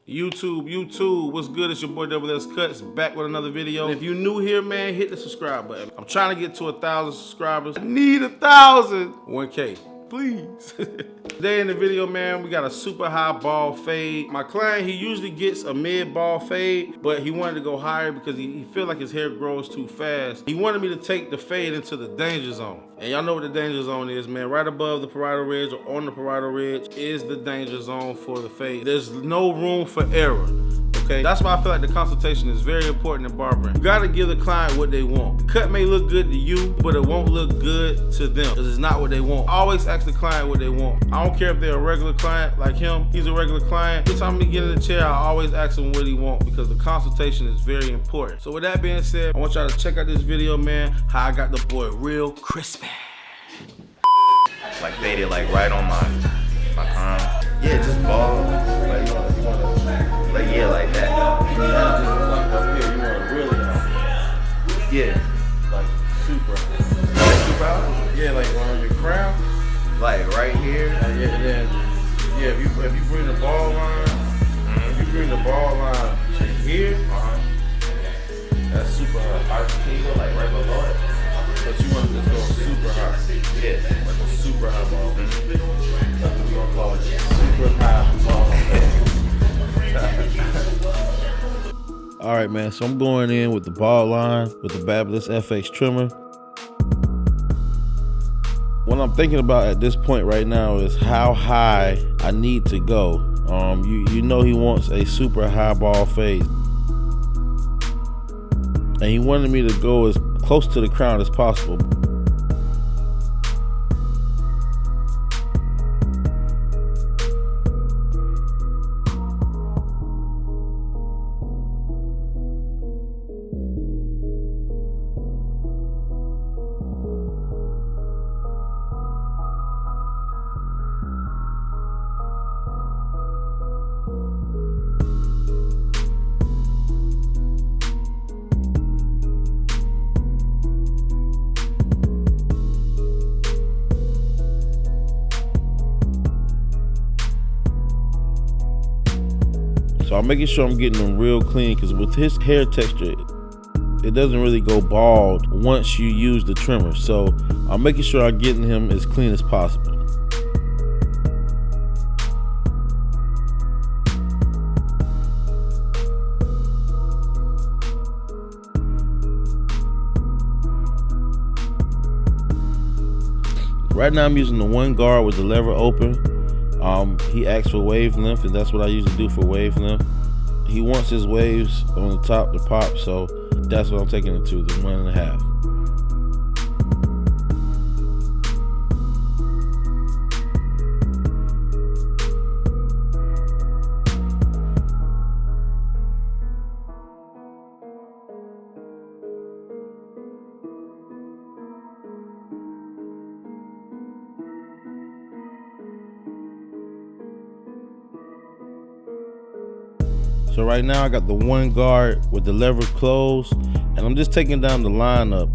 YouTube, what's good? It's your boy BABYLISS Cuts back with another video. And if you new here, man, hit the subscribe button. I'm trying to get to 1,000 subscribers. I need 1,000. 1K, please. Today in the video, man, we got a super high ball fade. My client, he usually gets a mid ball fade, but he wanted to go higher because he feel like his hair grows too fast. He wanted me to take the fade into the danger zone. And y'all know what the danger zone is, man. Right above the parietal ridge or on the parietal ridge is the danger zone for the fade. There's no room for error. Okay, that's why I feel like the consultation is very important in barbering. You gotta give the client what they want. The cut may look good to you, but it won't look good to them because it's not what they want. Always ask the client what they want. I don't care if they're a regular client like him. He's a regular client. Every time we get in the chair, I always ask him what he wants because the consultation is very important. So with that being said, I want y'all to check out this video, man, how I got the boy real crispy. Like faded like right on my arm. Yeah, just ball. Like, you wanna like, yeah, like that. Like up here, you want to really Yeah. like super high. Like super high? Yeah, like on your crown. Like right here. Yeah, if you bring the ball line, if you bring the ball line to here, that's super high. Can you go like right below it? But you want to just go super high. Yeah. Like a super high ball. That's what we gonna call it. Super high ball. All right, man, so I'm going in with the ball line with the BABYLISS FX trimmer. What I'm thinking about at this point right now is how high I need to go. You know he wants a super high ball fade. And he wanted me to go as close to the crown as possible. So I'm making sure I'm getting them real clean because with his hair texture, it doesn't really go bald once you use the trimmer. So I'm making sure I'm getting him as clean as possible. Right now I'm using the one guard with the lever open. He asked for wavelength, and that's what I usually do for wavelength. He wants his waves on the top to pop, so that's what I'm taking it to, the 1.5. So right now I got the one guard with the lever closed, and I'm just taking down the lineup.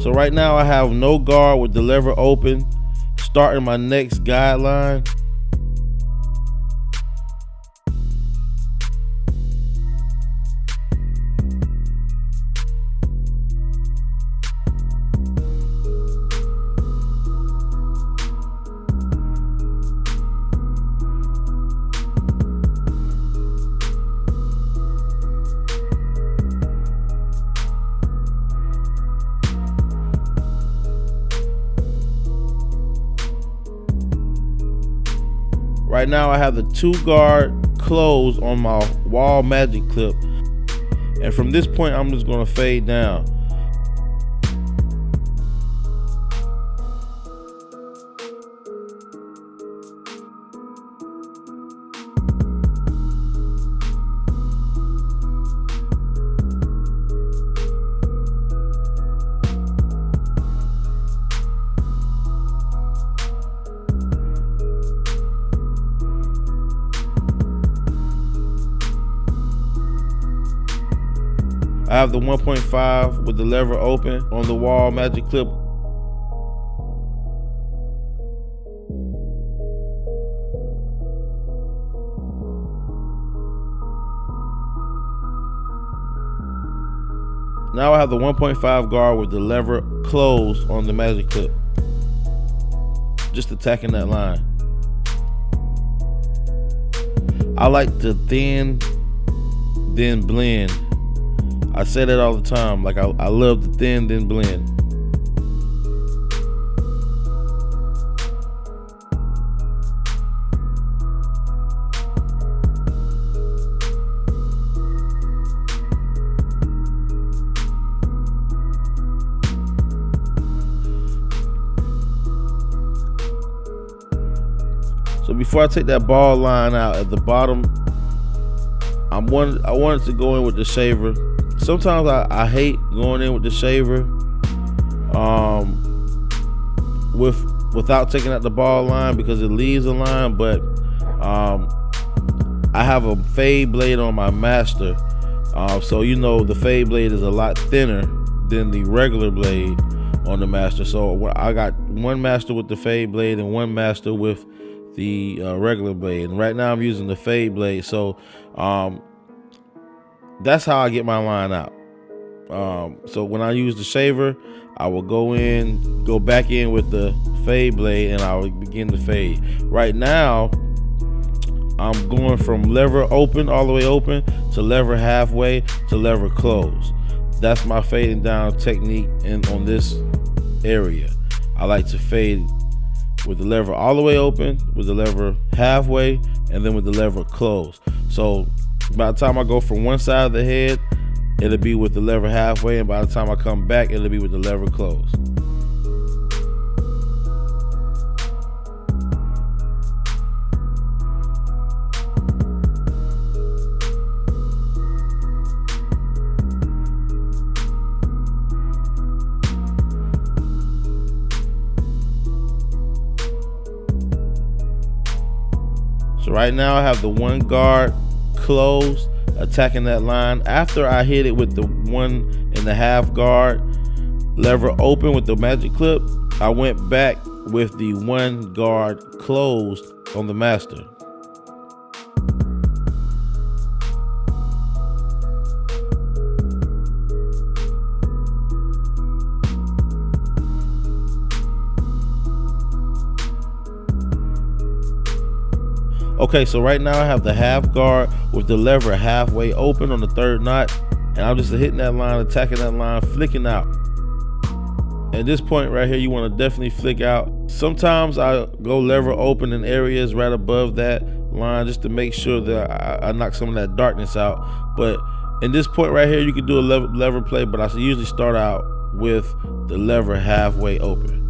So right now I have no guard with the lever open, starting my next guideline. Right now I have the 2 guard closed on my wall magic clip, and from this point I'm just going to fade down. I I have the 1.5 with the lever open on the wall magic clip. Now I have the 1.5 guard with the lever closed on the magic clip. Just attacking that line. I like to thin, then blend. I say that all the time. Like I love to thin, then blend. So before I take that ball line out at the bottom, I wanted to go in with the shaver. Sometimes I hate going in with the shaver without taking out the ball line because it leaves a line, but I have a fade blade on my master. So you know the fade blade is a lot thinner than the regular blade on the master. So I got one master with the fade blade and one master with the regular blade, and right now I'm using the fade blade. So that's how I get my line out. So when I use the shaver, I will go back in with the fade blade, and I will begin to fade. Right now I'm going from lever open, all the way open, to lever halfway, to lever close. That's my fading down technique on this area. I like to fade with the lever all the way open, with the lever halfway, and then with the lever closed. So by the time I go from one side of the head, it'll be with the lever halfway, and by the time I come back, it'll be with the lever closed. So right now I have the one guard closed, attacking that line. After I hit it with the 1.5 guard lever open with the magic clip, I went back with the one guard closed on the master. Okay, so right now I have the half guard with the lever halfway open on the third knot, and I'm just hitting that line, attacking that line, flicking out. At this point right here, you want to definitely flick out. Sometimes I go lever open in areas right above that line just to make sure that I knock some of that darkness out. But in this point right here, you can do a lever play, but I usually start out with the lever halfway open.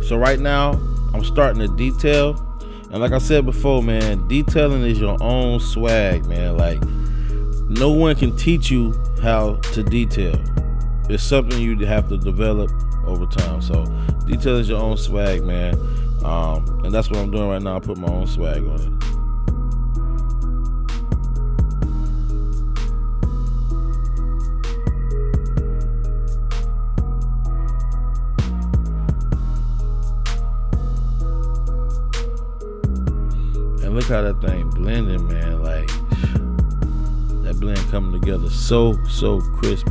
So right now, I'm starting to detail. And like I said before, man, detailing is your own swag, man. Like, no one can teach you how to detail. It's something you have to develop over time. So detail is your own swag, man. And that's what I'm doing right now. I put my own swag on it. And look how that thing blending, man. Like, that blend coming together so crispy.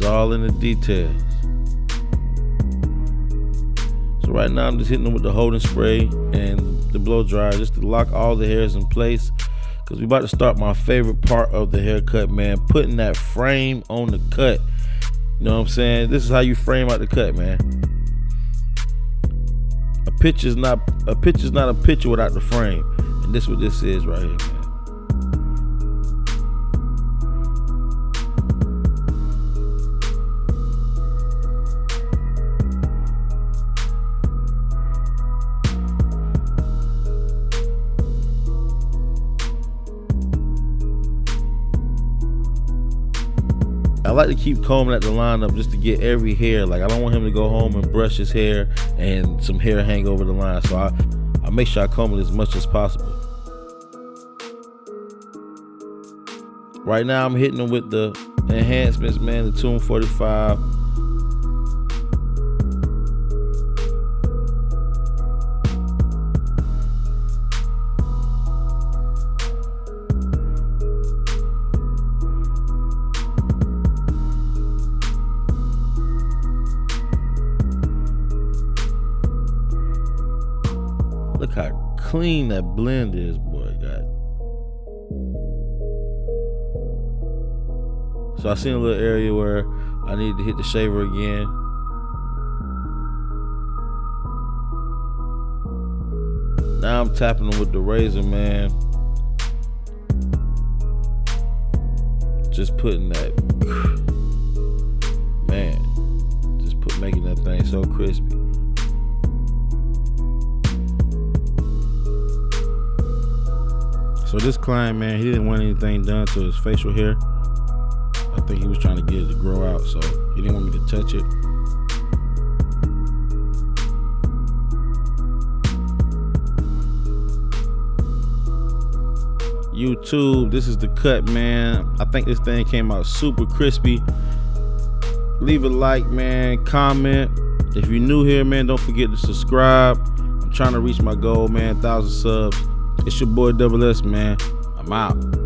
All in the details. So right now I'm just hitting them with the holding spray and the blow dryer just to lock all the hairs in place, because we about to start my favorite part of the haircut, man, putting that frame on the cut. You know what I'm saying? This is how you frame out the cut, man. picture's not a picture without the frame, and this what this is right here, man. I like to keep combing at the line up just to get every hair. Like, I don't want him to go home and brush his hair and some hair hang over the line. So I make sure I comb it as much as possible. Right now I'm hitting him with the enhancements, man, the Tune 45. Look how clean that blend is, boy. God. So I seen a little area where I needed to hit the shaver again. Now I'm tapping them with the razor, man. Just putting that, man, making that thing so crispy. So this client, man, he didn't want anything done to his facial hair. I think he was trying to get it to grow out, so he didn't want me to touch it. YouTube, this is the cut, man. I think this thing came out super crispy. Leave a like, man, comment. If you're new here, man, don't forget to subscribe. I'm trying to reach my goal, man, 1,000 subs. It's your boy BABYLISS, man. I'm out.